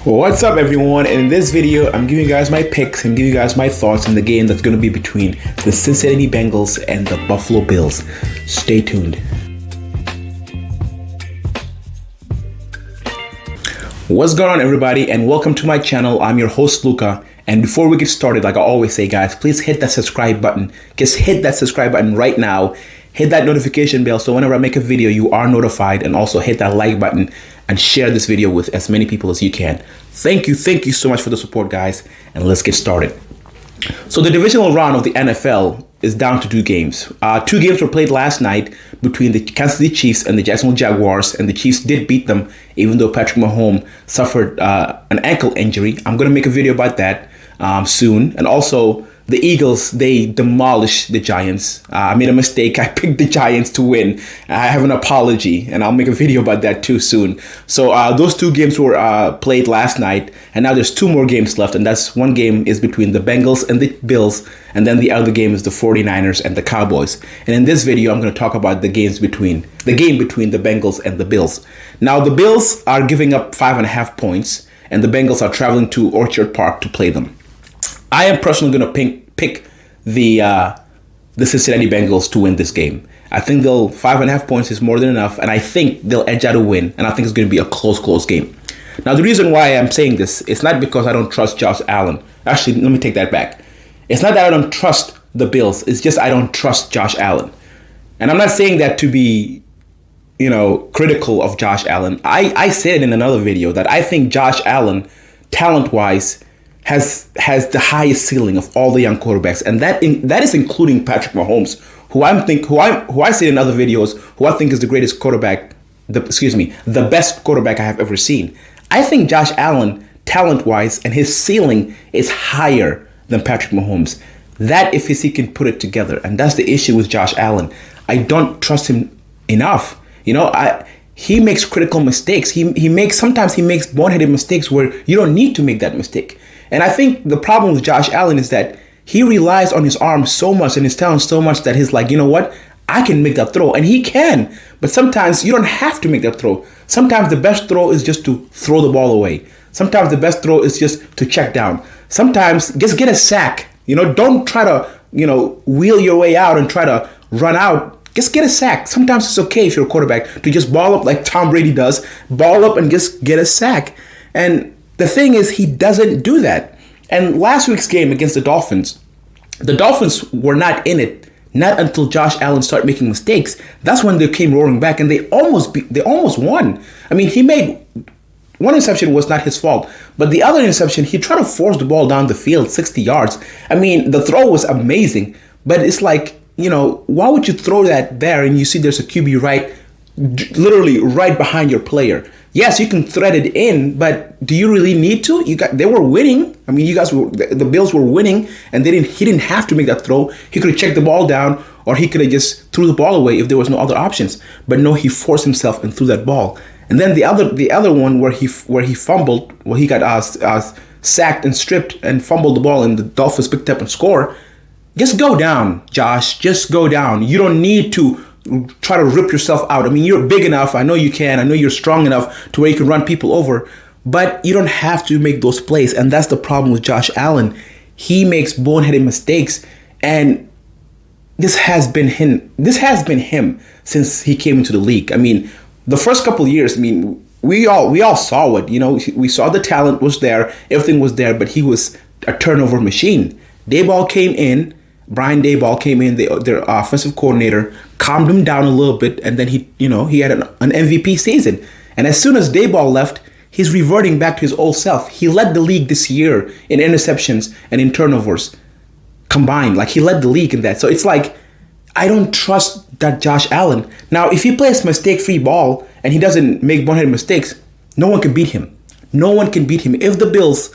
What's up everyone, and in this video I'm giving you guys my picks and giving you guys my thoughts on the game that's going to be between the Cincinnati Bengals and the Buffalo Bills. Stay tuned. What's going on everybody, and welcome to my channel. I'm your host Luca, and before we get started, like I always say guys, please hit that subscribe button. Just hit that subscribe button right now. Hit that notification bell so whenever I make a video you are notified, and also hit that like button and share this video with as many people as you can. Thank you so much for the support guys, and let's get started. So the divisional round of the NFL is down to two games. Two games were played last night between the Kansas City Chiefs and the Jacksonville Jaguars, and the Chiefs did beat them even though Patrick Mahomes suffered an ankle injury. I'm going to make a video about that soon. And also the Eagles, they demolished the Giants. I made a mistake. I picked the Giants to win. I have an apology, and I'll make a video about that too soon. So those two games were played last night, and now there's two more games left, and that's one game is between the Bengals and the Bills, and then the other game is the 49ers and the Cowboys. And in this video, I'm going to talk about the game between the Bengals and the Bills. Now, the Bills are giving up 5.5 points, and the Bengals are traveling to Orchard Park to play them. I am personally going to pick the Cincinnati Bengals to win this game. I think 5.5 points is more than enough, and I think they'll edge out a win, and I think it's going to be a close game. Now, the reason why I'm saying this, it's not because I don't trust Josh Allen. Actually, let me take that back. It's not that I don't trust the Bills. It's just I don't trust Josh Allen. And I'm not saying that to be, critical of Josh Allen. I said in another video that I think Josh Allen, talent-wise, has the highest ceiling of all the young quarterbacks, and that is including Patrick Mahomes, who I said in other videos, who I think is the greatest quarterback, the best quarterback I have ever seen. I think Josh Allen, talent-wise, and his ceiling is higher than Patrick Mahomes. That if he can put it together, and that's the issue with Josh Allen. I don't trust him enough. He makes critical mistakes. Sometimes he makes boneheaded mistakes where you don't need to make that mistake. And I think the problem with Josh Allen is that he relies on his arm so much and his talent so much that he's like, you know what? I can make that throw. And he can. But sometimes you don't have to make that throw. Sometimes the best throw is just to throw the ball away. Sometimes the best throw is just to check down. Sometimes just get a sack. Don't try to, wheel your way out and try to run out. Just get a sack. Sometimes it's okay if you're a quarterback to just ball up like Tom Brady does. Ball up and just get a sack. And the thing is, he doesn't do that. And last week's game against the Dolphins were not in it. Not until Josh Allen started making mistakes. That's when they came roaring back, and they almost won. I mean, he made one interception was not his fault, but the other interception, he tried to force the ball down the field 60 yards. I mean, the throw was amazing, but it's like, why would you throw that there and you see there's a QB literally right behind your player? Yes, you can thread it in, but do you really need to? They were winning. I mean, the Bills were winning, and he didn't have to make that throw. He could have checked the ball down, or he could have just threw the ball away if there was no other options. But no, he forced himself and threw that ball. And then the other one where he fumbled, where he got sacked and stripped and fumbled the ball, and the Dolphins picked up and scored. Just go down, Josh. Just go down. You don't need to try to rip yourself out. I mean, you're big enough. I know you can. I know you're strong enough to where you can run people over, but you don't have to make those plays. And that's the problem with Josh Allen. He makes boneheaded mistakes, and this has been him since he came into the league. I mean, the first couple of years, I mean, we all saw it. We saw the talent was there, everything was there, but he was a turnover machine. Brian Daboll came in, their offensive coordinator, calmed him down a little bit, and then he had an MVP season. And as soon as Daboll left, he's reverting back to his old self. He led the league this year in interceptions and in turnovers combined. Like, he led the league in that. So it's like, I don't trust that Josh Allen. Now, if he plays mistake-free ball and he doesn't make boneheaded mistakes, no one can beat him. No one can beat him. If the Bills,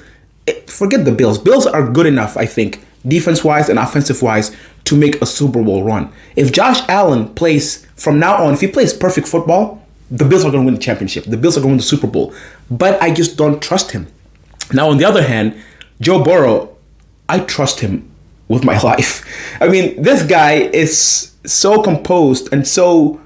forget the Bills. Bills are good enough, I think, defense-wise and offensive-wise, to make a Super Bowl run. If Josh Allen plays, from now on, if he plays perfect football, the Bills are going to win the championship. The Bills are going to win the Super Bowl. But I just don't trust him. Now, on the other hand, Joe Burrow, I trust him with my life. I mean, this guy is so composed and so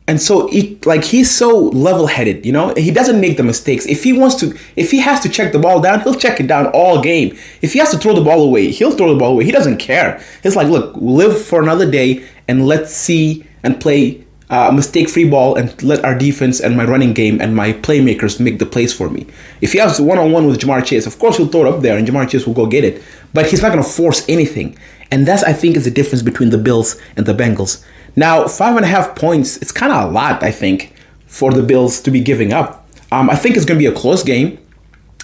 And so he's so level-headed, you know. He doesn't make the mistakes. If he has to check the ball down, he'll check it down all game. If he has to throw the ball away, he'll throw the ball away. He doesn't care. It's like, look, live for another day and let's see and play mistake-free ball and let our defense and my running game and my playmakers make the plays for me. If he has one-on-one with Jamar Chase, of course he'll throw it up there and Jamar Chase will go get it. But he's not going to force anything. And that's, I think, is the difference between the Bills and the Bengals. Now, 5.5 points, it's kind of a lot, I think, for the Bills to be giving up. I think it's going to be a close game.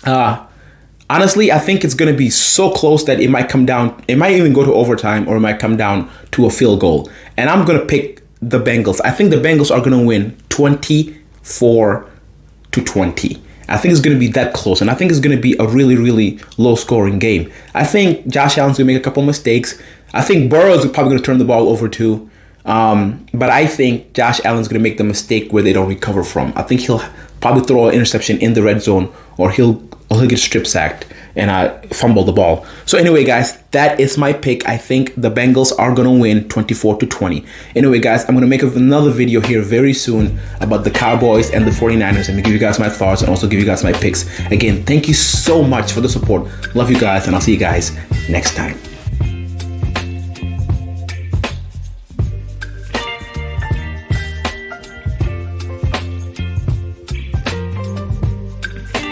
Honestly, I think it's going to be so close that it might come down. It might even go to overtime or it might come down to a field goal. And I'm going to pick the Bengals. I think the Bengals are going to win 24-20. I think it's going to be that close. And I think it's going to be a really, really low-scoring game. I think Josh Allen's going to make a couple mistakes. I think Burrow's probably going to turn the ball over too. But I think Josh Allen's going to make the mistake where they don't recover from. I think he'll probably throw an interception in the red zone, or he'll get strip sacked and fumble the ball. So anyway, guys, that is my pick. I think the Bengals are going to win 24-20. Anyway, guys, I'm going to make another video here very soon about the Cowboys and the 49ers and give you guys my thoughts and also give you guys my picks. Again, thank you so much for the support. Love you guys, and I'll see you guys next time.